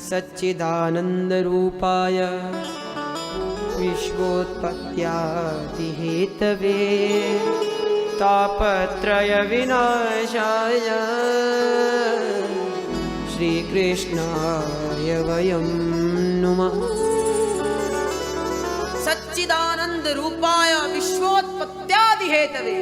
सच्चिदानन्दरूपाय विश्वोत्पत्त्यादिहेतवे तापत्रयविनाशाय श्रीकृष्णाय वयं नुमः। सच्चिदानंद रूपाय विश्वोत्पत्त्यादि हेतवे,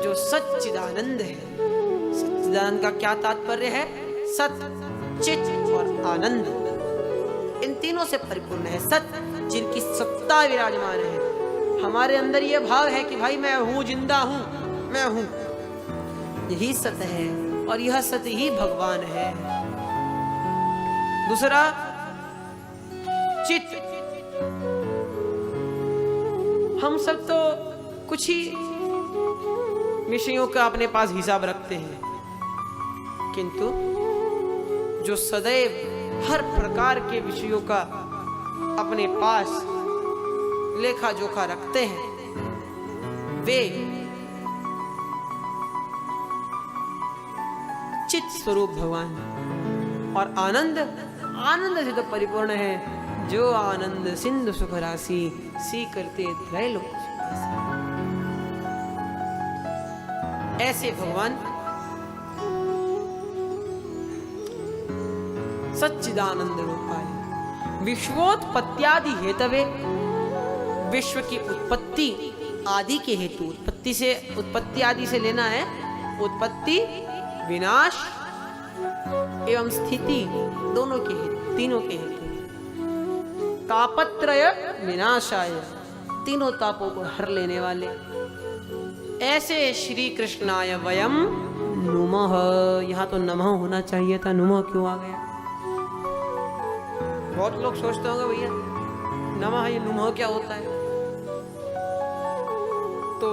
जो सच्चिदानंद है। सच्चिदानंद का क्या तात्पर्य है? सत, चित और आनंद, इन तीनों से परिपूर्ण है। सत, जिनकी सत्ता विराजमान है। हमारे अंदर यह भाव है कि भाई मैं हूं, जिंदा हूं, मैं हूं, यही सत है और यह सत ही भगवान है। दूसरा चित, हम सब तो कुछ ही विषयों का अपने पास हिसाब रखते हैं, किंतु जो सदैव हर प्रकार के विषयों का अपने पास लेखा जोखा रखते हैं, वे चित स्वरूप भगवान। और आनंद, आनंद से तो परिपूर्ण है। जो आनंद सिंधु सुख राशि, सी करते त्रैलोक। ऐसे भगवान सच्चिदानंद रूपाय विश्वोत्पत्त्यादि हेतवे, विश्व की उत्पत्ति आदि के हेतु। उत्पत्ति से, उत्पत्ति आदि से लेना है उत्पत्ति, विनाश एवं स्थिति, दोनों के हेतु, तीनों के हेतु। तापत्रय विनाशाय, तीनों तापों को हर लेने वाले ऐसे श्री कृष्णाय वयम नुमः। यहां तो नमः होना चाहिए था, नुमः क्यों आ गया? बहुत लोग सोचते होंगे भैया नमः, ये नुमः क्या होता है? तो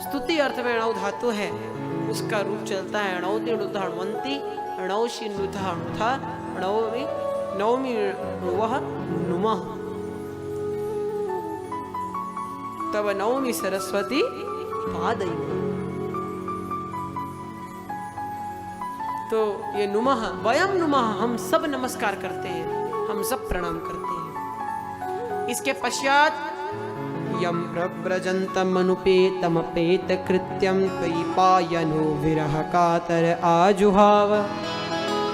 स्तुति अर्थ में अणौ धातु है, उसका रूप चलता है अणौति हनुमंती, अणौषि नुथा, अणौमि नवमी वह नुमः, तब नवमी सरस्वती पादई। तो ये नुमः, वयम नुमः, हम सब नमस्कार करते हैं, हम सब प्रणाम करते हैं। इसके पश्चात यम प्रव्रजन्तमनुपेतमपेत कृत्यं त्वयिपायनो विरह कातर आजुहाव,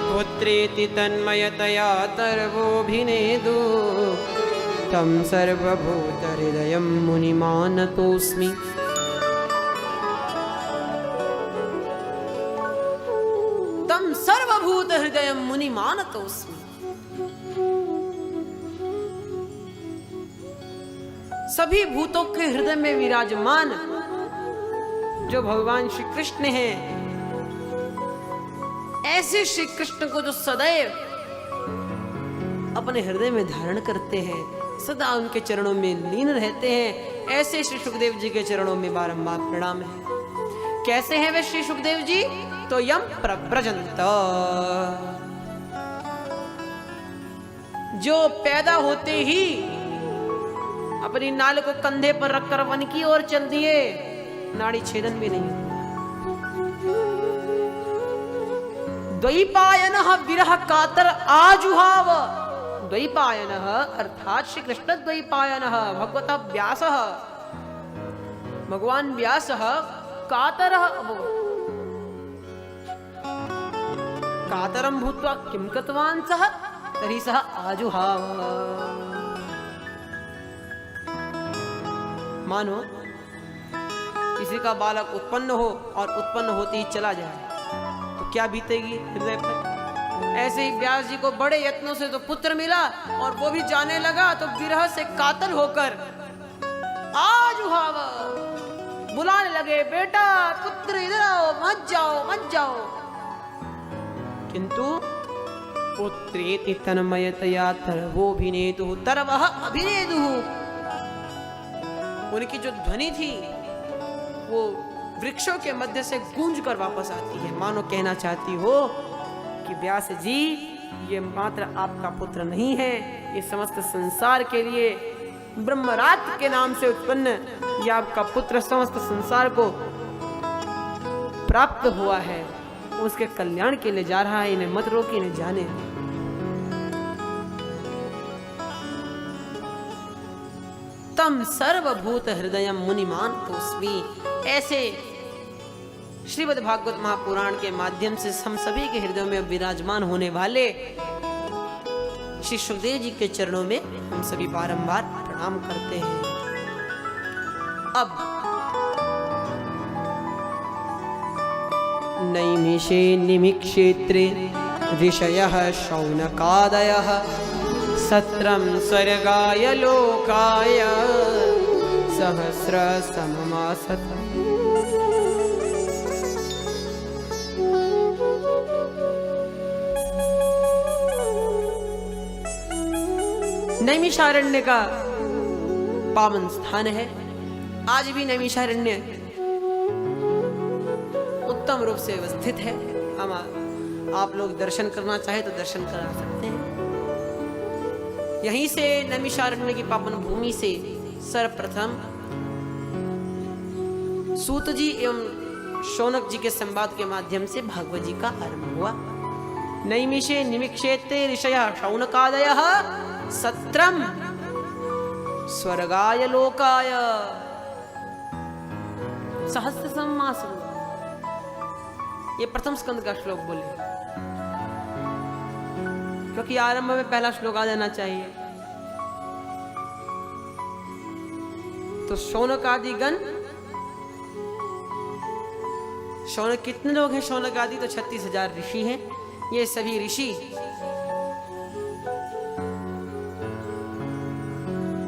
पुत्रेति तन्मयतया तर्वोऽभिनेदु, तं सर्वभूतहृदयं मुनिमानतोऽस्मि। तं सर्वभूतहृदयं मुनिमानतोऽस्मि। सभी भूतों के हृदय में विराजमान जो भगवान श्री कृष्ण हैं, ऐसे श्री कृष्ण को जो सदैव अपने हृदय में धारण करते हैं, सदा उनके चरणों में लीन रहते हैं, ऐसे श्री सुखदेव जी के चरणों में बारंबार प्रणाम है। कैसे हैं वे श्री सुखदेव जी? तो यम प्रव्रजंत, जो पैदा होते ही अपनी नाल को कंधे पर रखकर वन की ओर चल दिए, नाड़ी छेदन भी नहीं। द्वैपायनः विरह कातर आजुहाव, द्वैपायनः अर्थात श्री कृष्ण द्वैपायनः भगवतः व्यासः, भगवान व्यासः कातरः अभवत्। कातरं भूत्वा किं कृतवान् सः? तर्हि सः आजुहाव। मानो किसी का बालक उत्पन्न हो और उत्पन्न होते ही चला जाए तो क्या बीतेगी हृदय पर? ऐसे ही व्यास जी को बड़े यत्नों से तो पुत्र मिला और वो भी जाने लगा तो विरह से कातर होकर आजुहाव, बुलाने लगे, बेटा पुत्र इधर आओ, मत जाओ मत जाओ। किंतु पुत्रेति तन्मयतया तर्वोऽभिनेदुः, तर्वः अभिनेदुः, उनकी जो ध्वनि थी वो वृक्षों के मध्य से गूंज कर वापस आती है। मानो कहना चाहती हो कि व्यास जी, ये मात्र आपका पुत्र नहीं है, ये समस्त संसार के लिए ब्रह्मराज के नाम से उत्पन्न ये आपका पुत्र समस्त संसार को प्राप्त हुआ है। उसके कल्याण के लिए जा रहा है, इन्हें मत रोकी, इन्हें जाने दो। तम सर्वभूत हृदय मुनिमान तोस्मी, ऐसे श्रीमद् भागवत महापुराण के माध्यम से हम सभी के हृदयों में विराजमान होने वाले श्री सुखदेव जी के चरणों में हम सभी बारंबार प्रणाम करते हैं। अब नैमिषे निमिक्षेत्रे ऋषयः शौनकादयः सत्रं स्वर्गाय लोकाय सहस्रसममासत्। नैमिषारण्य का पावन स्थान है। आज भी नैमिषारण्य उत्तम रूप से व्यवस्थित है। हम आप लोग दर्शन करना चाहे तो दर्शन करा सकते हैं। यहीं से नैमिषारण्य की पावन भूमि से सर्वप्रथम सूत जी एवं शौनक जी के संवाद के माध्यम से भागवत जी का आरंभ हुआ। नैमिषे निमिक्षेत्रे ऋषयः शौनकादयः सत्रम स्वर्गाय लोकाय सहस्र सम्मासु। ये प्रथम स्कंद का श्लोक बोले, क्योंकि आरंभ में पहला श्लोक आ जाना चाहिए। तो शौनक आदि गण, शौनक कितने लोग हैं? शौनक आदि तो 36,000 ऋषि हैं। ये सभी ऋषि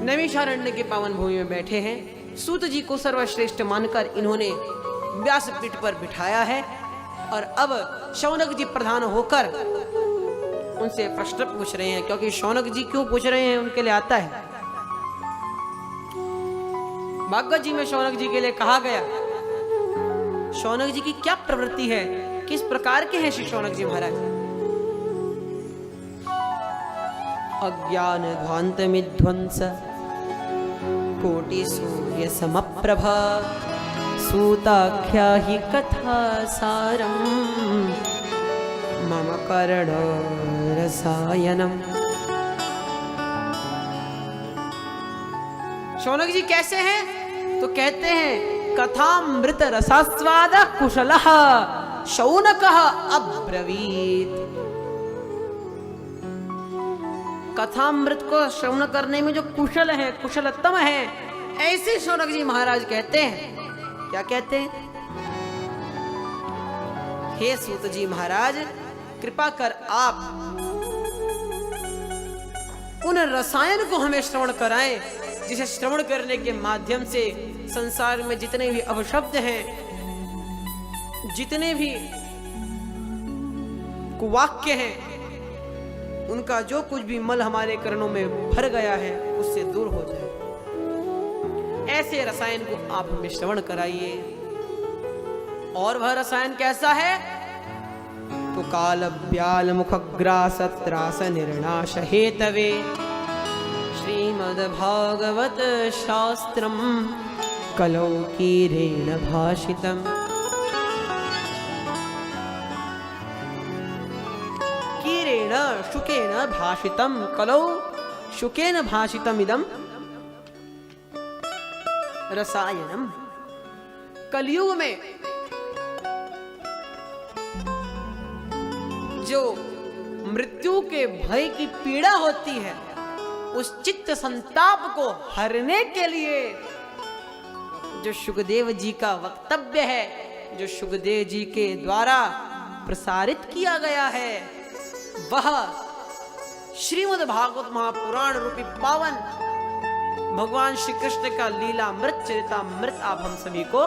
नैमिषारण्य के पावन भूमि में बैठे हैं। सूत जी को सर्वश्रेष्ठ मानकर इन्होंने व्यासपीठ पर बिठाया है और अब शौनक जी प्रधान होकर उनसे प्रश्न पूछ रहे हैं। क्योंकि शौनक जी क्यों पूछ रहे हैं उनके लिए आता है। भागवत जी में शौनक जी के लिए कहा गया, शौनक जी की क्या प्रवृत्ति है, किस प्रकार के हैं श्री शौनक जी महाराज। अज्ञान ध्वांत मिध्वंस कोटि सूर्य समप्रभा सूताख्या हि कथा सारम मम कर्ण रसायनम। शौनक जी कैसे हैं? तो कहते हैं कथामृत रसास्वाद कुशलः शौनकः अब्रवीत। कथामृत को श्रवण करने में जो कुशल है, कुशलतम है, ऐसे शौनक जी महाराज कहते हैं। क्या कहते हैं? हे सूत जी महाराज, कृपा कर आप उन रसायन को हमें श्रवण कराएं, जिसे श्रवण करने के माध्यम से संसार में जितने भी अपशब्द हैं, जितने भी कुवाक्य हैं, उनका जो कुछ भी मल हमारे कर्णों में भर गया है उससे दूर हो जाए। ऐसे रसायन को आप हमें श्रवण कराइए। और वह रसायन कैसा है? तो काल ब्याल मुखग्रास त्रास निर्नाश हेतवे श्रीमद् भागवत शास्त्रम कलौ कीरेण भाषितम्। कीरेण शुकेन भाषितम् कलौ शुकेन भाषितम् इदम् रसायनम। कलयुग में जो मृत्यु के भय की पीड़ा होती है, उस चित्त संताप को हरने के लिए जो सुखदेव जी का वक्तव्य है, जो सुखदेव जी के द्वारा प्रसारित किया गया है, वह श्रीमद् भागवत महापुराण रूपी पावन भगवान श्री कृष्ण का लीलामृत चरितामृत आप हम सभी को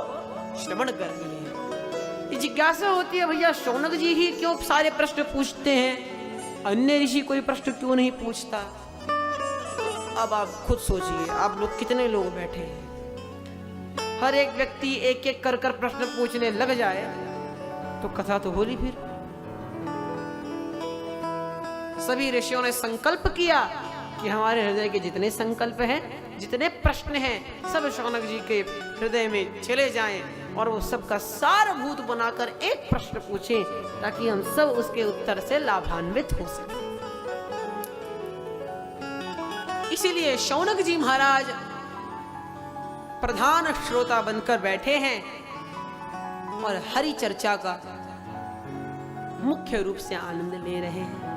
श्रवण कर रहे हैं। ये जिज्ञासा होती है, भैया शौनक जी ही क्यों सारे प्रश्न पूछते हैं, अन्य ऋषि कोई प्रश्न क्यों नहीं पूछता? अब आप खुद सोचिए, आप लोग कितने लोग बैठे हैं, हर एक व्यक्ति एक एक कर कर प्रश्न पूछने लग जाए तो कथा तो होली। फिर सभी ऋषियों ने संकल्प किया कि हमारे हृदय के जितने संकल्प हैं, जितने प्रश्न हैं, सब शौनक जी के हृदय में चले जाएं, और वो सबका सारभूत बनाकर एक प्रश्न पूछें ताकि हम सब उसके उत्तर से लाभान्वित हो सके। इसीलिए शौनक जी महाराज प्रधान श्रोता बनकर बैठे हैं और हरि चर्चा का मुख्य रूप से आनंद ले रहे हैं।